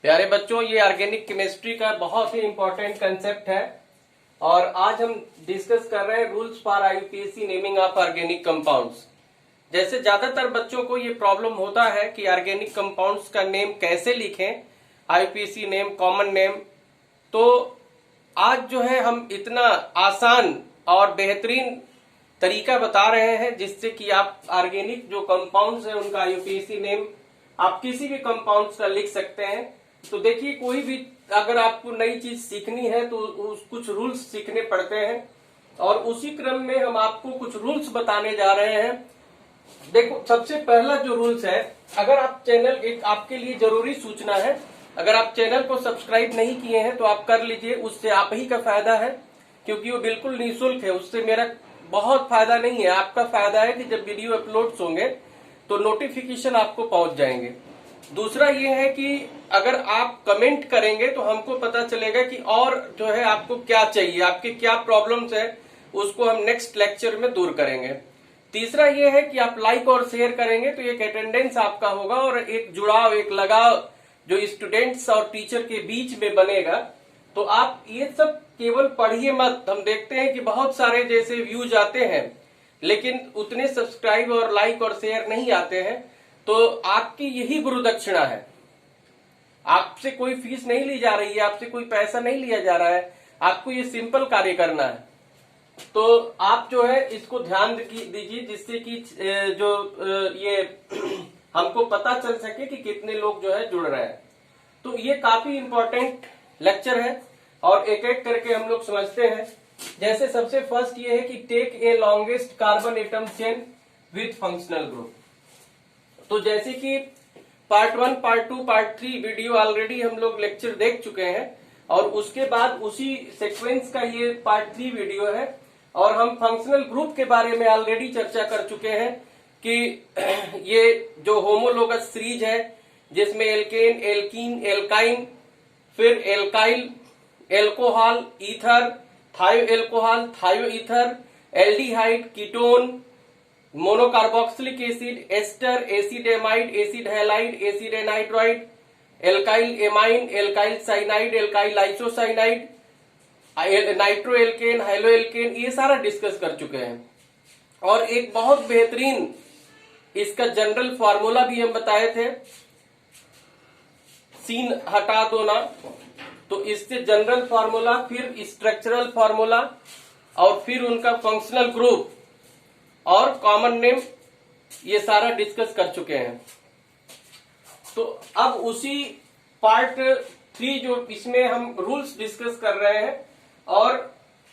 प्यारे बच्चों, ये ऑर्गेनिक केमिस्ट्री का बहुत ही इंपॉर्टेंट कंसेप्ट है और आज हम डिस्कस कर रहे हैं rules for IUPAC naming of organic compounds. जैसे ज्यादातर बच्चों को ये प्रॉब्लम होता है कि ऑर्गेनिक कंपाउंड्स का नेम कैसे लिखें, आईयूपीएसी नेम, कॉमन नेम। तो आज जो है हम इतना आसान और बेहतरीन तरीका बता रहे हैं जिससे कि आप ऑर्गेनिक जो कंपाउंड्स है उनका आईयूपीएसी नेम आप किसी भी कंपाउंड्स का लिख सकते हैं। तो देखिए, कोई भी अगर आपको नई चीज सीखनी है तो कुछ रूल्स सीखने पड़ते हैं और उसी क्रम में हम आपको कुछ रूल्स बताने जा रहे हैं। देखो, सबसे पहला जो रूल्स है, अगर आप चैनल, एक आपके लिए जरूरी सूचना है, अगर आप चैनल को सब्सक्राइब नहीं किए हैं तो आप कर लीजिए। उससे आप ही का फायदा है, क्योंकि वो बिल्कुल निःशुल्क है। उससे मेरा बहुत फायदा नहीं है, आपका फायदा है कि जब वीडियो अपलोड होंगे तो नोटिफिकेशन आपको पहुंच जाएंगे। दूसरा ये है कि अगर आप कमेंट करेंगे तो हमको पता चलेगा कि और जो है आपको क्या चाहिए, आपके क्या प्रॉब्लम्स है, उसको हम नेक्स्ट लेक्चर में दूर करेंगे। तीसरा ये है कि आप लाइक और शेयर करेंगे तो एक अटेंडेंस आपका होगा और एक जुड़ाव, एक लगाव जो स्टूडेंट्स और टीचर के बीच में बनेगा। तो आप ये सब केवल पढ़िए मत। हम देखते हैं कि बहुत सारे जैसे व्यूज आते हैं लेकिन उतने सब्सक्राइब और लाइक और शेयर नहीं आते हैं। तो आपकी यही गुरु दक्षिणा है। आपसे कोई फीस नहीं ली जा रही है, आपसे कोई पैसा नहीं लिया जा रहा है, आपको ये सिंपल कार्य करना है। तो आप जो है इसको ध्यान दीजिए जिससे कि जो ये हमको पता चल सके कि कितने लोग जो है जुड़ रहे हैं। तो ये काफी इंपॉर्टेंट लेक्चर है और एक एक करके हम लोग समझते हैं। जैसे सबसे फर्स्ट ये है कि take a longest carbon atom chain with functional group. तो जैसे कि part 1, part 2, part 3 video already हम लोग लेक्चर देख चुके हैं और उसके बाद उसी सीक्वेंस का ये पार्ट 3 वीडियो है और हम फंक्शनल ग्रुप के बारे में ऑलरेडी चर्चा कर चुके हैं कि ये जो होमोलोगस सीरीज है जिसमें एल्केन, एल्कीन, एल्काइन, फिर alkyl, alcohol, ether, thio alcohol, thio ether, aldehyde, ketone, monocarboxylic acid, ester, acid amide, acid halide, acid anhydride, alkyl amine, alkyl cyanide, alkyl isocyanide, nitro alkane, halo alkane, ये सारा discuss कर चुके हैं। और एक बहुत बेहतरीन इसका जनरल फार्मूला भी हम बताए थे, सीन हटा दो ना। तो इससे जनरल फार्मूला, फिर स्ट्रक्चरल फार्मूला और फिर उनका फंक्शनल ग्रुप और कॉमन नेम, ये सारा डिस्कस कर चुके हैं। तो अब उसी पार्ट 3 जो इसमें हम रूल्स डिस्कस कर रहे हैं और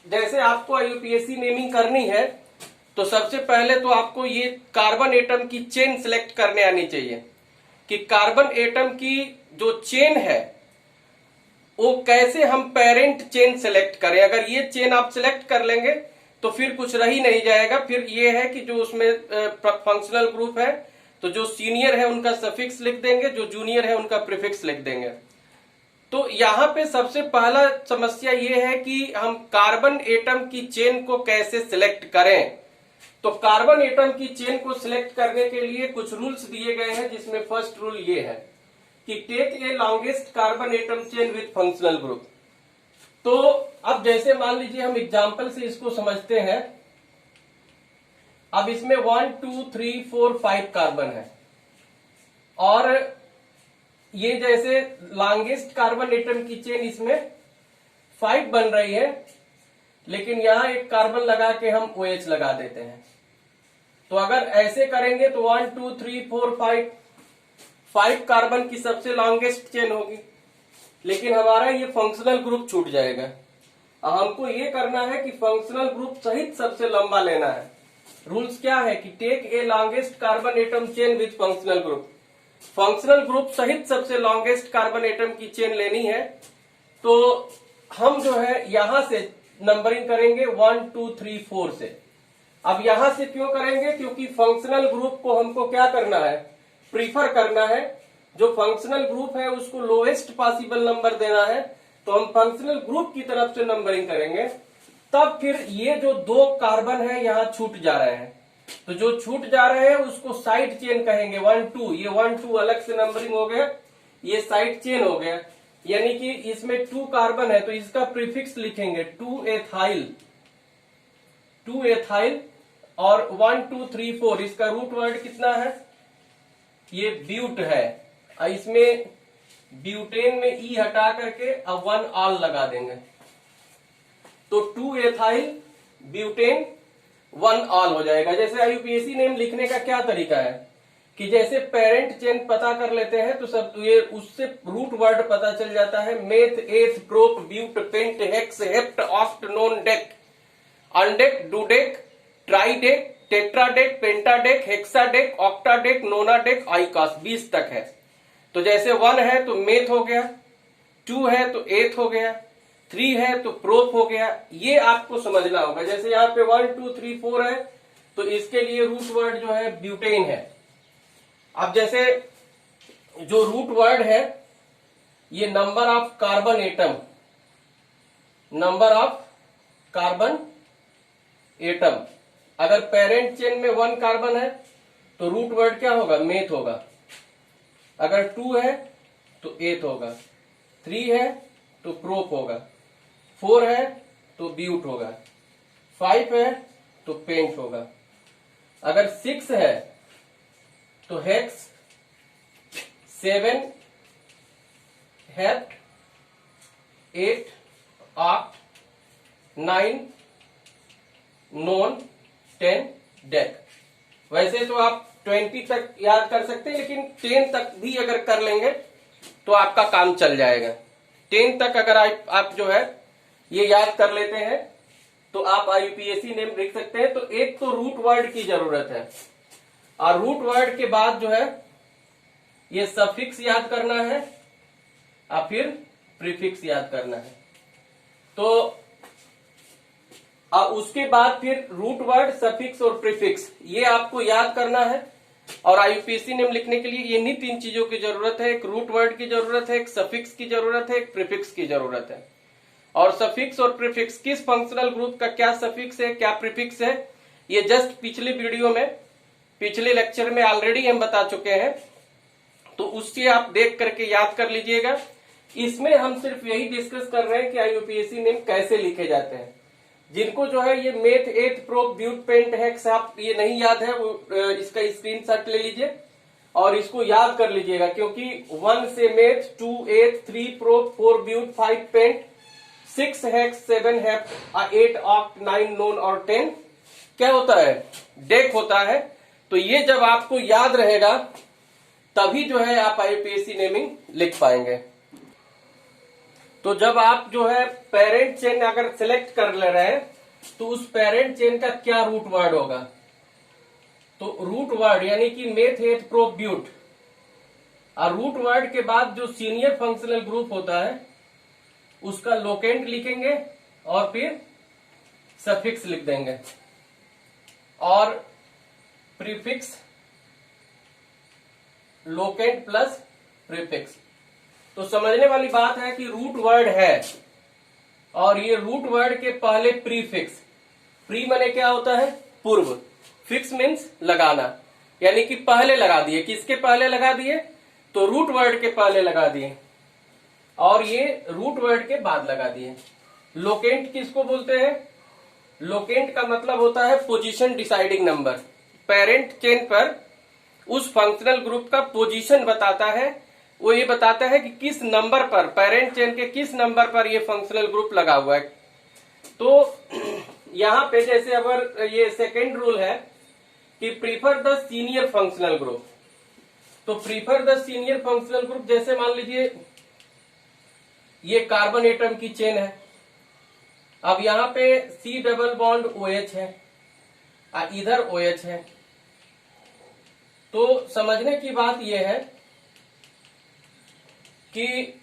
जैसे आपको आईयूपीएसी नेमिंग करनी है तो सबसे पहले तो आपको ये कार्बन एटम की चेन सिलेक्ट करने आनी चाहिए कि कार्बन एटम की जो चेन है वो कैसे हम पेरेंट चेन सिलेक्ट करें। अगर ये चेन आप सिलेक्ट कर लेंगे तो फिर कुछ रह ही नहीं जाएगा। फिर ये है कि जो उसमें फंक्शनल ग्रुप है तो जो सीनियर है उनका सफिक्स लिख देंगे, जो जूनियर है उनका प्रीफिक्स लिख देंगे। तो यहाँ पे सबसे पहला समस्या ये है कि हम कार्बन एटम की चेन को कैसे सिलेक्ट करें। तो कार्बन एटम की चेन को सिलेक्ट करने के लिए कुछ रूल्स दिए गए हैं, जिसमें फर्स्ट रूल ये है कि take a longest carbon atom chain with functional group. तो अब जैसे मान लीजिए हम एग्जांपल से इसको समझते हैं। अब इसमें 1, 2, 3, 4, 5 कार्बन है और ये जैसे लॉन्गेस्ट कार्बन एटम की चेन इसमें 5 बन रही है, लेकिन यहां एक कार्बन लगा के हम OH लगा देते हैं। तो अगर ऐसे करेंगे तो 1, 2, 3, 4, 5 कार्बन की सबसे लॉन्गेस्ट चेन होगी, लेकिन हमारा ये फंक्शनल ग्रुप छूट जाएगा। हमको ये करना है कि फंक्शनल ग्रुप सहित सबसे लंबा लेना है। रूल्स क्या है कि take a longest carbon atom chain with functional group. Functional group सहित सबसे लॉन्गेस्ट कार्बन एटम की चेन लेनी है। तो हम जो है यहां से नंबरिंग करेंगे 1, 2, 3, 4 से। अब यहां से क्यों करेंगे? क्योंकि फंक्शनल ग्रुप को हमको क्या करना है, प्रीफर करना है। जो फंक्शनल ग्रुप है उसको लोएस्ट पॉसिबल नंबर देना है। तो हम फंक्शनल ग्रुप की तरफ से नंबरिंग करेंगे। तब फिर ये जो 2 कार्बन है यहाँ छूट जा रहे हैं, तो जो छूट जा रहे हैं उसको साइड चेन कहेंगे 1, 2। ये 1, 2 अलग से नंबरिंग हो गया। ये साइड चेन हो गया, यानी कि इसमें 2 कार्बन है तो इसका प्रीफिक्स लिखेंगे 2 एथाइल, 2 एथाइल, और 1 2 3 4 इसका रूट वर्ड कितना है, ये ब्यूट है। इसमें ब्यूटेन में ई हटा करके अब 1 आल लगा देंगे, तो 2 एथाइल ब्यूटेन 1 आल हो जाएगा। जैसे आईयूपीएसी नेम लिखने का क्या तरीका है कि जैसे पेरेंट चेन पता कर लेते हैं तो सब ये उससे रूट वर्ड पता चल जाता है, meth eth prop but pent hex hept oct non dec undec dodec tridec tetradec pentadec hexadec octadec nonadec icos 20 तक है। तो जैसे 1 है तो मेथ हो गया, 2 है तो एथ हो गया, 3 है तो प्रोप हो गया, ये आपको समझना होगा। जैसे यहाँ पे 1 2 3 4 है तो इसके लिए रूट वर्ड जो है ब्यूटेन है। अब जैसे जो रूट वर्ड है ये number of carbon atom, number of carbon atom, अगर पेरेंट चेन में 1 कार्बन है तो रूट वर्ड क्या होगा, मेथ होगा। अगर 2 है तो एथ होगा, 3 है तो प्रोप होगा, 4 है तो ब्यूट होगा, 5 है तो पेंट होगा, अगर 6 है तो hex, 7 hept, 8 oct, 9 non, 10 deck. वैसे तो आप 20 तक याद कर सकते हैं, लेकिन 10 तक भी अगर कर लेंगे तो आपका काम चल जाएगा। 10 तक अगर आप जो है ये याद कर लेते हैं तो आप आईयूपीएसी नेम लिख सकते हैं। तो एक तो रूट वर्ड की जरूरत है, और रूट वर्ड के बाद जो है ये सफिक्स याद करना है और फिर प्रीफिक्स याद करना है। तो उसके बाद फिर रूट वर्ड, सफिक्स और प्रीफिक्स ये आपको याद करना है। और आईयूपीएसी नेम लिखने के लिए ये नहीं 3 चीजों की जरूरत है, एक रूट वर्ड की जरूरत है, एक सफिक्स की जरूरत है, एक प्रीफिक्स की जरूरत है। और सफिक्स और प्रीफिक्स किस फंक्शनल ग्रुप का क्या सफिक्स है क्या प्रीफिक्स है, ये जस्ट पिछले वीडियो में, पिछले लेक्चर में ऑलरेडी हम बता चुके हैं, तो उससे आप देख करके याद कर लीजिएगा। इसमें हम सिर्फ यही डिस्कस कर रहे हैं कि आईयूपीएसी नेम कैसे लिखे जाते हैं। जिनको जो है ये meth eth prop but pent hex आप ये नहीं याद है वो इसका स्क्रीनशॉट ले लीजिए और इसको याद कर लीजिएगा, क्योंकि 1 से meth, 2 eth, 3 prop, 4 but, 5 pent, 6 hex, 7 hept, 8 oct, 9 non और 10 क्या होता है, डेक होता है। तो ये जब आपको याद रहेगा तभी जो है आप आईयूपीएसी नेमिंग लिख पाएंगे। तो जब आप जो है पेरेंट चेन अगर सिलेक्ट कर ले रहे हैं तो उस पेरेंट चेन का क्या रूट वर्ड होगा, तो रूट वर्ड यानी कि मेथ एथ प्रोप ब्यूट, और रूट वर्ड के बाद जो सीनियर फंक्शनल ग्रुप होता है उसका लोकेंट लिखेंगे और फिर सफिक्स लिख देंगे, और प्रीफिक्स लोकेंट प्लस प्रीफिक्स। तो समझने वाली बात है कि रूट वर्ड है और ये रूट वर्ड के पहले प्रीफिक्स, प्री माने क्या होता है, पूर्व, फिक्स मीन्स लगाना, यानी कि पहले लगा दिए। किसके पहले लगा दिए, तो रूट वर्ड के पहले लगा दिए, और ये रूट वर्ड के बाद लगा दिए। लोकेंट किसको बोलते हैं, लोकेंट का मतलब होता है position deciding number. Parent chain पर उस फंक्शनल ग्रुप का पोजीशन बताता है, वो ये बताता है कि किस नंबर पर, पेरेंट चेन के किस नंबर पर ये फंक्शनल ग्रुप लगा हुआ है। तो यहां पे जैसे अगर ये सेकेंड रूल है कि prefer the senior functional group, तो prefer the senior functional group जैसे मान लीजिए ये कार्बन एटम की चेन है, अब यहां पे C डबल बॉन्ड OH है और इधर OH है। तो समझने की बात यह है कि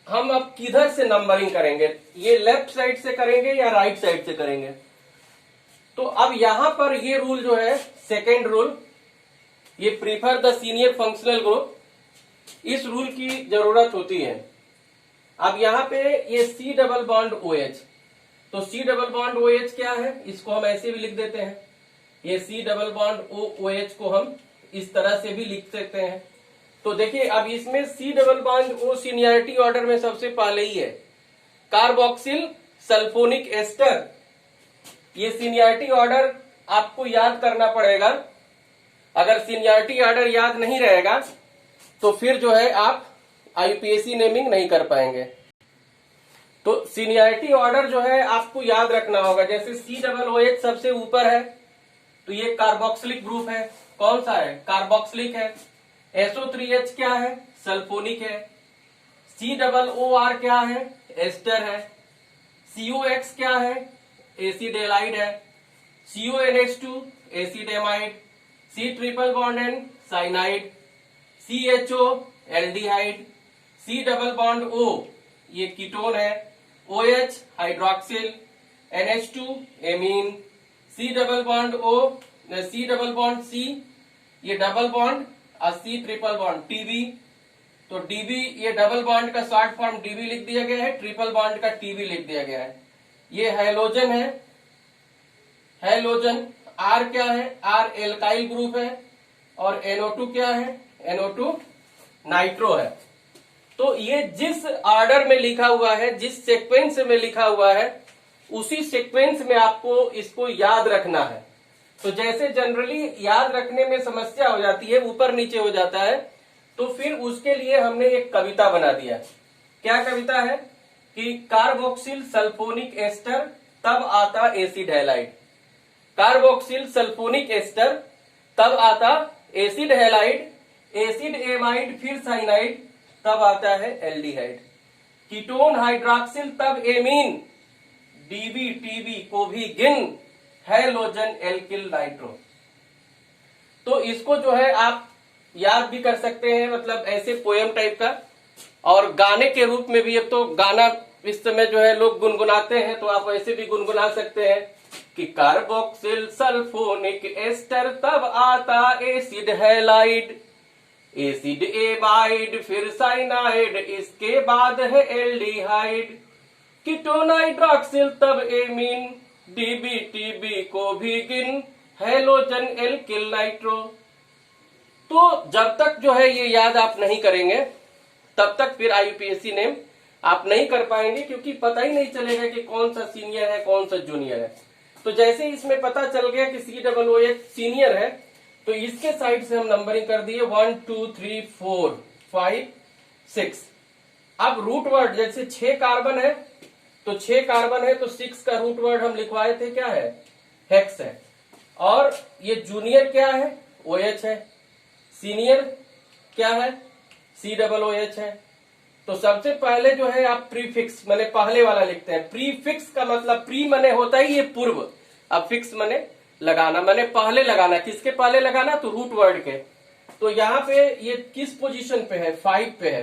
हम अब किधर से नंबरिंग करेंगे, ये लेफ्ट साइड से करेंगे या राइट साइड से करेंगे। तो अब यहां पर ये रूल जो है सेकेंड रूल, ये prefer the senior functional group, इस रूल की जरूरत होती है। अब यहां पे ये C डबल बॉन्ड OH, तो C डबल बॉन्ड OH क्या है, इसको हम ऐसे भी लिख देते हैं, ये C डबल बॉन्ड OH को हम इस तरह से भी लिख सकते हैं। तो देखिए अब इसमें C double bond O seniority order में सबसे पहले ही है। कार्बोक्सिल सल्फोनिक एस्टर, ये सीनियरिटी ऑर्डर आपको याद करना पड़ेगा। अगर सीनियरिटी ऑर्डर याद नहीं रहेगा तो फिर जो है आप IUPAC नेमिंग नहीं कर पाएंगे। तो सीनियरिटी ऑर्डर जो है आपको याद रखना होगा। जैसे COOH सबसे ऊपर है तो ये कार्बोक्सिलिक ग्रुप है। कौन सा है? कार्बोक्सिलिक है। SO3H क्या है? सल्फोनिक है। COOR क्या है? एस्टर है। COX क्या है? एसिडेलाइड है। CONH2 एसिडेमाइड। C triple bond N cyanide. CHO aldehyde. C double bond O ये कीटोन है। OH hydroxyl. NH2 amine. C double bond O, C double bond C ये डबल बॉन्ड और C ट्रिपल बॉन्ड TB। तो DB ये double bond का short form DB लिख दिया गया है, ट्रिपल बॉन्ड का TB लिख दिया गया है। ये हैलोजन है। हैलोजन R क्या है? R एल्काइल ग्रुप है। और NO2 क्या है? NO2 नाइट्रो है। तो ये जिस ऑर्डर में लिखा हुआ है, जिस सीक्वेंस में लिखा हुआ है, उसी सीक्वेंस में आपको इसको याद रखना है। तो जैसे जनरली याद रखने में समस्या हो जाती है, ऊपर नीचे हो जाता है, तो फिर उसके लिए हमने एक कविता बना दिया। क्या कविता है? कि कार्बोक्सिल सल्फोनिक एस्टर तब आता acid halide. Carboxyl sulphonic ester तब आता एसिड हैलाइड, एसिड एमाइड फिर साइनाइड, तब आता है एल्डिहाइड। कीटोन हाइड्रोक्सिल तब एमीन, DB TB को भी गिन, हैलोजन एल्किल नाइट्रो। तो इसको जो है आप याद भी कर सकते हैं, मतलब ऐसे पोएम टाइप का, और गाने के रूप में भी। अब तो गाना इस समय जो है लोग गुनगुनाते हैं, तो आप ऐसे भी गुनगुना सकते हैं कि कार्बोक्सिल सल्फोनिक एस्टर तब आता एसिड हैलाइड, एसिड एमाइड फिर साइनाइड, इसके बाद है एल्डिहाइड। कीटोन हाइड्रोक्सिल तब एमीन, DB TB को भी गिन, हैलोजन एल्किल नाइट्रो। तो जब तक जो है ये याद आप नहीं करेंगे तब तक फिर IUPAC नेम आप नहीं कर पाएंगे, क्योंकि पता ही नहीं चलेगा कि कौन सा सीनियर है कौन सा जूनियर है। तो जैसे इसमें पता चल गया कि COOH सीनियर है, तो इसके साइड से हम नंबरिंग कर दिए 1 2 3 4 5 6। अब रूट वर्ड जैसे 6 कार्बन है, तो 6 कार्बन है तो 6 का रूट वर्ड हम लिखवाए थे, क्या है? हेक्स है। और ये जूनियर क्या है? OH है। सीनियर क्या है? COOH है। तो सबसे पहले जो है आप प्रीफिक्स माने पहले वाला लिखते हैं। प्रीफिक्स का मतलब प्री माने होता है ये पूर्व, अब फिक्स माने लगाना, माने पहले लगाना। किसके पहले लगाना? तो रूट वर्ड के। तो यहाँ पे ये किस पोजीशन पे है? 5 पे है,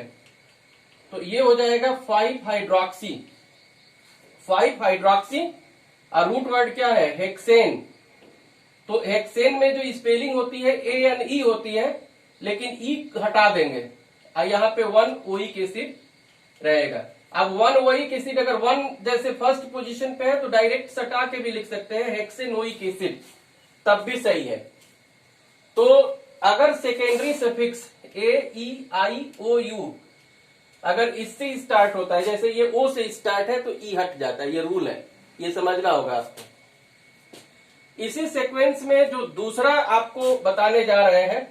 तो ये हो जाएगा 5 हाइड्रोक्सी। 5 हाइड्रोक्सी और रूट वर्ड क्या है? हेक्सेन। तो हेक्सेन में जो स्पेलिंग होती है ANE होती है, लेकिन E हटा देंगे, यहाँ पे 1 ओइक एसिड रहेगा। अब 1 ओइक एसिड अगर 1 जैसे फर्स्ट पोजीशन पे है तो डायरेक्ट सटा के भी लिख सकते हैं हेक्सेनोइक एसिड, तब भी सही है। तो अगर सेकेंडरी सफिक्स AEIOU अगर इससे स्टार्ट होता है, जैसे ये O से स्टार्ट है तो E हट जाता है, ये रूल है, ये समझना होगा आपको। इसी सीक्वेंस में जो दूसरा आपको बताने जा रहे हैं,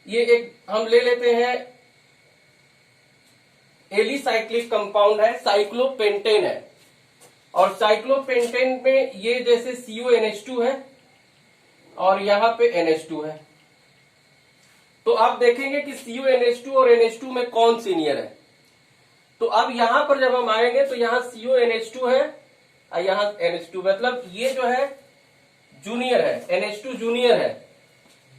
ये एक हम ले लेते हैं एलिसाइक्लिक कंपाउंड है, साइक्लोपेंटेन है। और साइक्लोपेंटेन में ये जैसे CONH2 है और यहाँ पे NH2 है। तो आप देखेंगे कि CONH2 और NH2 में कौन सीनियर है। तो अब यहां पर जब हम आएंगे तो यहाँ CONH2 है और यहाँ NH2, मतलब ये जो है जूनियर है, NH2 जूनियर है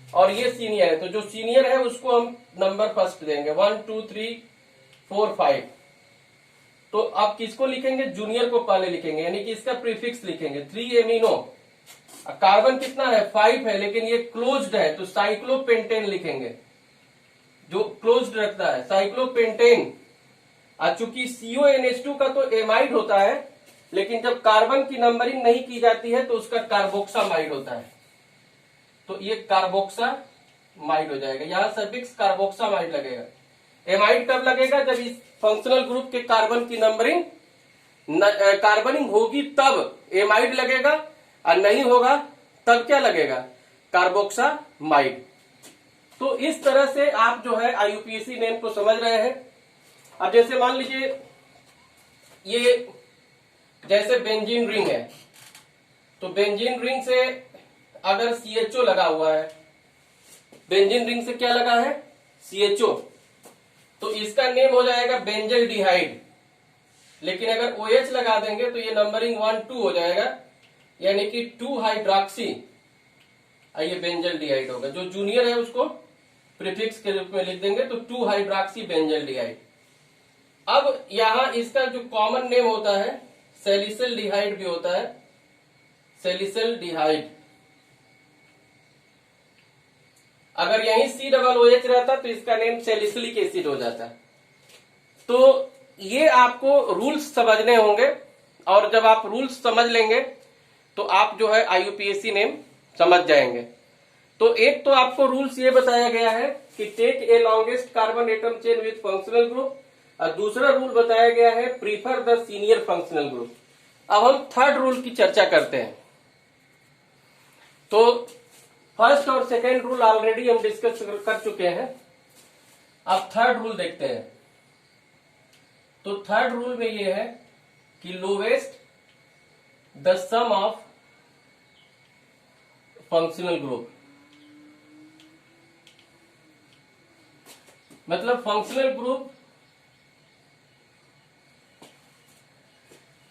और ये सीनियर है। तो जो सीनियर है उसको हम नंबर फर्स्ट देंगे 1 2 3 4 5। तो आप किसको लिखेंगे? जूनियर को पहले लिखेंगे, यानी कि इसका प्रीफिक्स लिखेंगे 3 एमिनो। कार्बन कितना है? 5 है, लेकिन ये क्लोज्ड है तो साइक्लोपेंटेन लिखेंगे, जो क्लोज्ड रखता है साइक्लोपेंटेन। और चूंकि CONH2 का तो एमाइड होता है, लेकिन जब कार्बन की नंबरिंग नहीं की जाती है तो उसका कार्बोक्सामाइड होता है। तो ये कार्बोक्सामाइड माइड हो जाएगा। यहाँ सफिक्स कार्बोक्सामाइड लगेगा। एमाइड कब लगेगा? जब इस फंक्शनल ग्रुप के कार्बन की नंबरिंग कार्बनिंग होगी तब एमाइड लगेगा, और नहीं होगा तब क्या लगेगा? कार्बोक्सामाइड। तो इस तरह से आप जो है आईयूपीएसी नेम को समझ रहे हैं। अब जैसे मान लीजिए ये जैसे बेंजीन रिंग है, तो बेंजीन रिंग से अगर CHO लगा हुआ है, बेंजीन रिंग से क्या लगा है? CHO, तो इसका नेम हो जाएगा बेंजल डिहाइड। लेकिन अगर OH लगा देंगे तो ये नंबरिंग 1 2 हो जाएगा, यानी कि 2 हाइड्रॉक्सी, ये बेंजल डिहाइड होगा। जो जूनियर है उसको प्रीफिक्स के रूप में लिख देंगे, तो 2 हाइड्रॉक्सी बेंजल डिहाइड। अब यहां इसका जो कॉमन नेम होता है सैलिसिल डिहाइड भी होता है, सैलिसिल डिहाइड। अगर यहीं COOH रहता तो इसका नेम सैलिसिलिक एसिड हो जाता। तो ये आपको रूल्स समझने होंगे, और जब आप रूल्स समझ लेंगे तो आप जो है आईयूपीएसी नेम समझ जाएंगे। तो एक तो आपको रूल्स ये बताया गया है कि take a longest carbon atom chain with functional group, और दूसरा रूल बताया गया है prefer the senior functional group. अब हम थर्ड रूल की चर्चा करते हैं। तो फर्स्ट और सेकेंड रूल ऑलरेडी हम डिस्कस कर चुके हैं। अब थर्ड रूल देखते हैं। तो थर्ड रूल में ये है कि lowest the sum of functional group, मतलब functional group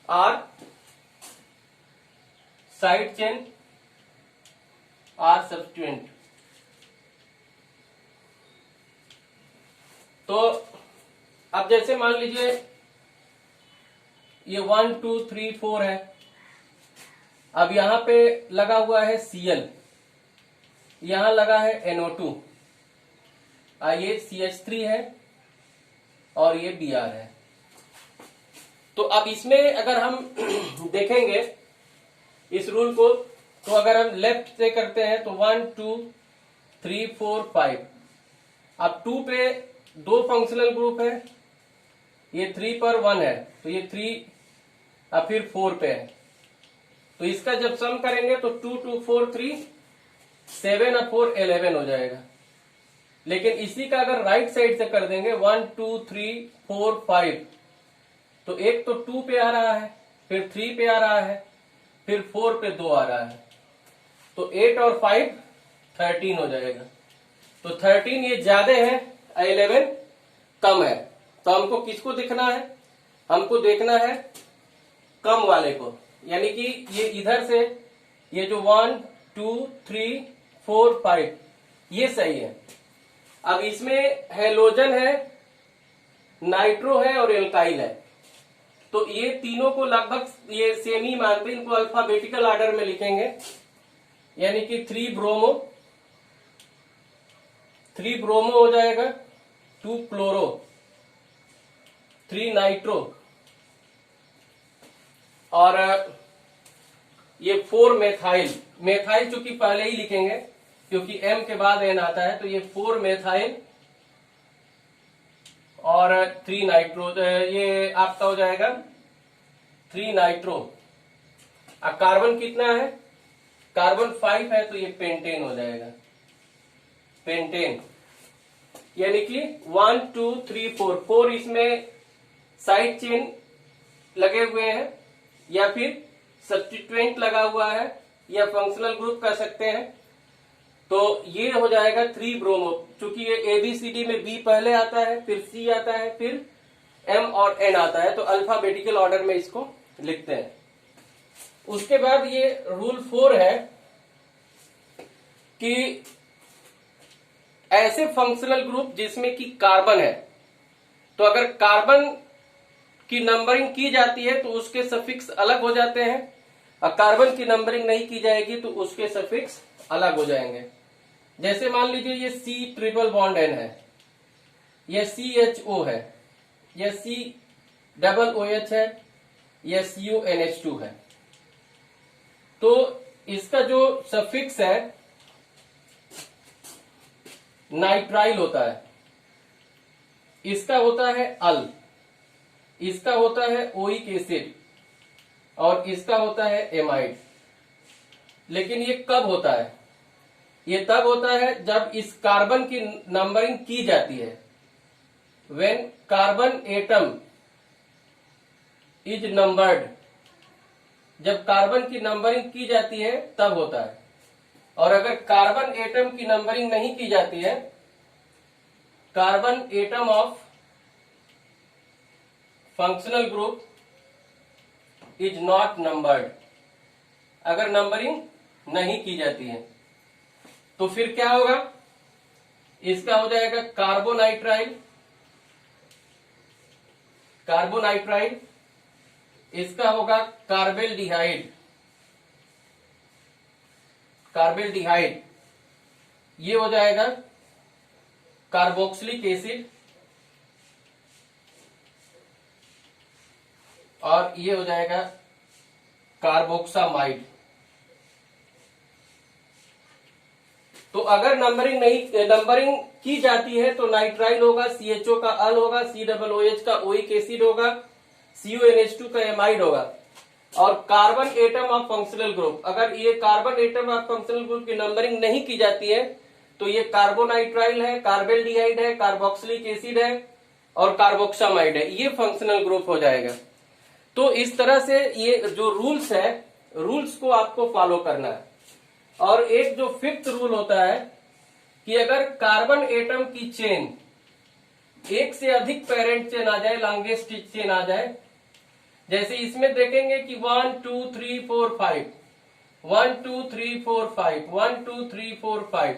are side chain are substituent. तो अब जैसे मान लीजिए ये 1 2 3 4 है। अब यहां पे लगा हुआ है Cl, यहां लगा है NO2, ये CH3 है और ये Br है। तो अब इसमें अगर हम देखेंगे इस रूल को, तो अगर हम लेफ्ट से करते हैं तो 1 2 3 4 5। अब 2 पे 2 फंक्शनल ग्रुप है, ये 3 पर 1 है, तो ये 3 अब फिर 4 पे है। तो इसका जब सम करेंगे तो 2 2 4 3 7 और 4 11 हो जाएगा। लेकिन इसी का अगर राइट साइड से कर देंगे 1 2 3 4 5, तो एक तो 2 पे आ रहा है, फिर 3 पे आ रहा है, फिर 4 पे 2 आ रहा है, तो 8 और 5 13 हो जाएगा। तो 13 ये ज्यादा है, 11 कम है। तो हमको किसको देखना है? हमको देखना है कम वाले को, यानी कि ये इधर से ये जो 1 2 3 4 5 ये सही है। अब इसमें हेलोजन है, नाइट्रो है और एल्काइल है। तो ये तीनों को लगभग ये सेम ही मानते हैं, इनको अल्फाबेटिकल ऑर्डर में लिखेंगे, यानी कि 3 ब्रोमो हो जाएगा, 2 क्लोरो, 3 नाइट्रो, और ये 4 मेथाइल चूंकि पहले ही लिखेंगे क्योंकि M के बाद N आता है, तो ये 4 मेथाइल और 3 नाइट्रो, ये आपका हो जाएगा 3 नाइट्रो। अब कार्बन कितना है? कार्बन 5 है, तो ये पेंटेन हो जाएगा, पेंटेन। यानी कि 1 2 3 4 इसमें साइड चेन लगे हुए हैं, या फिर सब्स्टिट्यूएंट लगा हुआ है, या फंक्शनल ग्रुप कर सकते हैं। तो ये हो जाएगा 3 ब्रोमो। चूंकि ये ABCD में B पहले आता है, फिर C आता है, फिर M और N आता है, तो अल्फाबेटिकल ऑर्डर में इसको लिखते हैं। उसके बाद ये रूल 4 है कि ऐसे फंक्शनल ग्रुप जिसमें कि कार्बन है, तो अगर कार्बन की नंबरिंग की जाती है तो उसके सफिक्स अलग हो जाते हैं, और कार्बन की नंबरिंग नहीं की जाएगी तो उसके सफिक्स अलग हो जाएंगे। जैसे मान लीजिए ये C ट्रिपल बॉन्ड N है, यह CHO है, यह C डबल OH है, यह CuNH2 है। तो इसका जो सफिक्स है नाइट्राइल होता है, इसका होता है अल, इसका होता है ओइक एसिड और इसका होता है एमाइड। लेकिन ये कब होता है? ये तब होता है जब इस कार्बन की नंबरिंग की जाती है। When carbon atom is numbered, जब कार्बन की नंबरिंग की जाती है तब होता है। और अगर कार्बन एटम की नंबरिंग नहीं की जाती है, carbon atom of functional group is not numbered, अगर नंबरिंग नहीं की जाती है तो फिर क्या होगा? इसका हो जाएगा कार्बोनाइट्राइल, कार्बोनाइट्राइल, इसका होगा कार्बेल्डिहाइड, कार्बेल्डिहाइड, ये हो जाएगा कार्बोक्सिलिक एसिड और ये हो जाएगा कार्बोक्सामाइड। तो अगर नंबरिंग की जाती है तो नाइट्राइल होगा, CHO का अल होगा, COOH का ओइक एसिड होगा, CuNH2 का एमाइड होगा। और carbon atom of functional group, अगर ये carbon atom of functional group की नंबरिंग नहीं की जाती है तो ये कार्बोनाइट्राइल है, कार्बेल्डिहाइड है, कार्बोक्सिलिक एसिड है और कार्बोक्सामाइड है, ये फंक्शनल ग्रुप हो जाएगा। तो इस तरह से ये जो रूल्स है, रूल्स को आपको फॉलो करना है। और एक जो फिफ्थ रूल होता है कि अगर कार्बन एटम की चेन एक से अधिक पेरेंट चेन आ जाए, लॉन्गेस्ट चेन आ जाए, जैसे इसमें देखेंगे कि 1 2 3 4 5, 1 2 3 4 5, 1 2 3 4 5,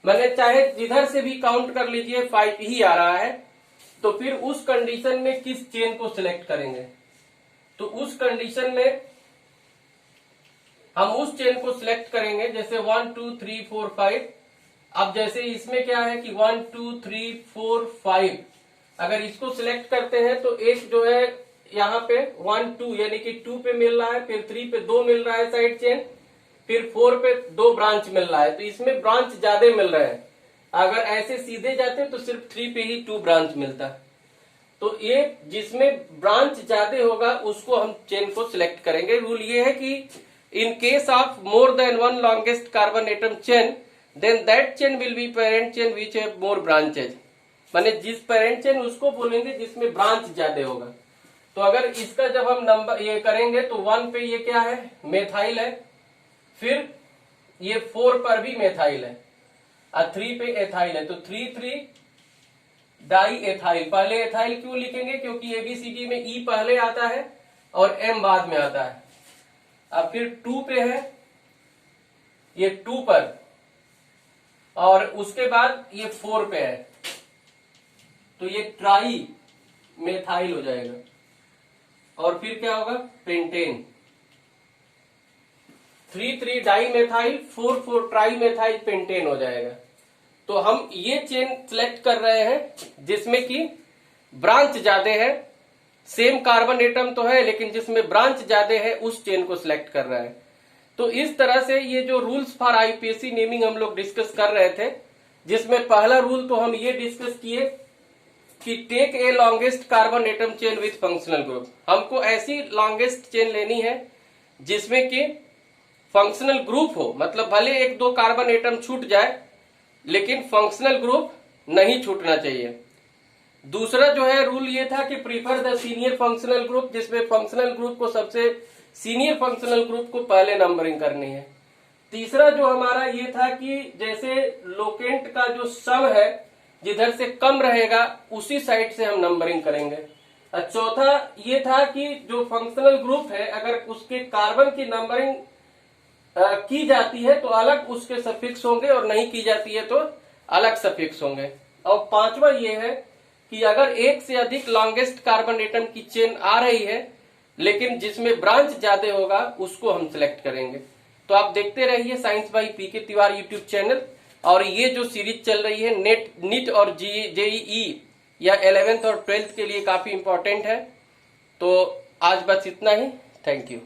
मैंने चाहे जिधर से भी काउंट कर लीजिए 5 ही आ रहा है, तो फिर उस कंडीशन में किस चेन को सिलेक्ट करेंगे? तो उस कंडीशन में हम उस चेन को सिलेक्ट करेंगे, जैसे 1 2 3 4 5। अब जैसे इसमें क्या है कि 1 2 3 4 5, अगर इसको सिलेक्ट करते हैं तो एक जो है यहाँ पे 1 2 यानी कि 2 पे मिल रहा है, फिर 3 पे 2 मिल रहा है साइड चेन, फिर 4 पे 2 ब्रांच मिल रहा है, तो इसमें ब्रांच ज्यादा मिल रहे हैं। अगर ऐसे सीधे जाते तो सिर्फ 3 पे ही 2 ब्रांच मिलता। तो ये जिसमें ब्रांच ज्यादा होगा उसको हम चेन को सिलेक्ट करेंगे। रूल ये है कि in case of more than one longest carbon atom chain, then that chain will be parent chain which have more branches। माने जिस पेरेंट चेन उसको बोलेंगे जिसमें ब्रांच ज्यादा होगा। तो अगर इसका जब हम नंबर ये करेंगे तो 1 पे ये क्या है? मेथाइल है, फिर ये 4 पर भी मेथाइल है और 3 पे एथाइल है, तो 3 डाई एथाइल। पहले एथाइल क्यों लिखेंगे? क्योंकि ABCD में E पहले आता है और M बाद में आता है। अब फिर 2 पे है, ये 2 पर, और उसके बाद ये 4 पे है, तो ये ट्राई मेथाइल हो जाएगा। और फिर क्या होगा? Pentane. 3 di methyl, 4 tri methyl pentane हो जाएगा। तो हम ये चेन सिलेक्ट कर रहे हैं जिसमें कि ब्रांच ज्यादा है, सेम कार्बन एटम तो है लेकिन जिसमें ब्रांच ज्यादा है उस चेन को सिलेक्ट कर रहा है। तो इस तरह से ये जो रूल्स फॉर आईपीएसी नेमिंग हम लोग डिस्कस कर रहे थे, जिसमें पहला रूल तो हम ये डिस्कस किए कि take a longest carbon atom chain with functional group. हमको ऐसी लॉन्गेस्ट चेन लेनी है जिसमें कि फंक्शनल ग्रुप हो, मतलब भले 1-2 कार्बन एटम छूट जाए लेकिन फंक्शनल ग्रुप नहीं छूटना चाहिए। दूसरा जो है रूल ये था कि prefer the senior functional group, जिसमें फंक्शनल ग्रुप को सबसे सीनियर फंक्शनल ग्रुप को पहले नंबरिंग करनी है। तीसरा जो हमारा ये था कि जैसे लोकेंट का जो सम है जिधर से कम रहेगा उसी साइड से हम नंबरिंग करेंगे। और चौथा ये था कि जो फंक्शनल ग्रुप है अगर उसके कार्बन की नंबरिंग की जाती है तो अलग उसके सफिक्स होंगे और नहीं की जाती है तो अलग सफिक्स होंगे। और पांचवा ये है कि अगर एक से अधिक लॉन्गेस्ट कार्बन एटम की चेन आ रही है लेकिन जिसमें ब्रांच ज्यादा होगा उसको हम सिलेक्ट करेंगे। तो आप देखते रहिए science by PK Tiwari YouTube channel. और ये जो सीरीज चल रही है नीट और जेईई या 11th और 12th के लिए काफी इंपॉर्टेंट है। तो आज बस इतना ही। Thank you.